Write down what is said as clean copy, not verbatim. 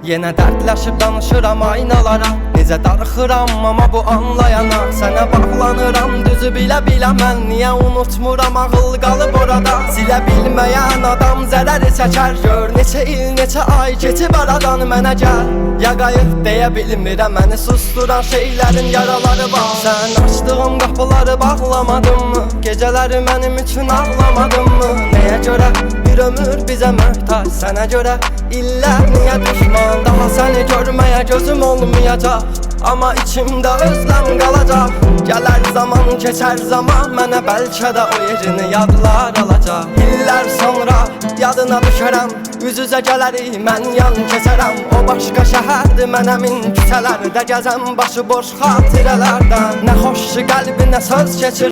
Yenə dərdləşib danışıram aynalara, necə darıxıram amma bu anlayana. Sənə bağlanıram düzü bilə-bilə mən, niyə unutmuram ağıl qalıb orada. Silə bilməyən adam zərəri çəkər, gör neçə il, neçə ay keçib aradan mənə gəl. Ya qayıt deyə bilmirəm, məni susturan şeylərin yaraları var. Sən açdığım qapıları bağlamadın mı? Gecələri mənim üçün ağlamadın mı? Nəyə görə bir ömür bizə möhtac, sənə görə illər niyə düşman? Daha səni görməyə gözüm olmayacaq, amma içimdə özləm qalacaq. Gələr zaman, keçər zaman, mənə bəlkə də o yerini yadlar alacaq. İllər sonra yadına düşərəm, üz-üzə gələrik, mən yan keçərəm. O başqa şəhərdir, mən əmin küçələrdə gəzəm, başı boş xatirələrdən. Nə xoş qəlbinə söz keçir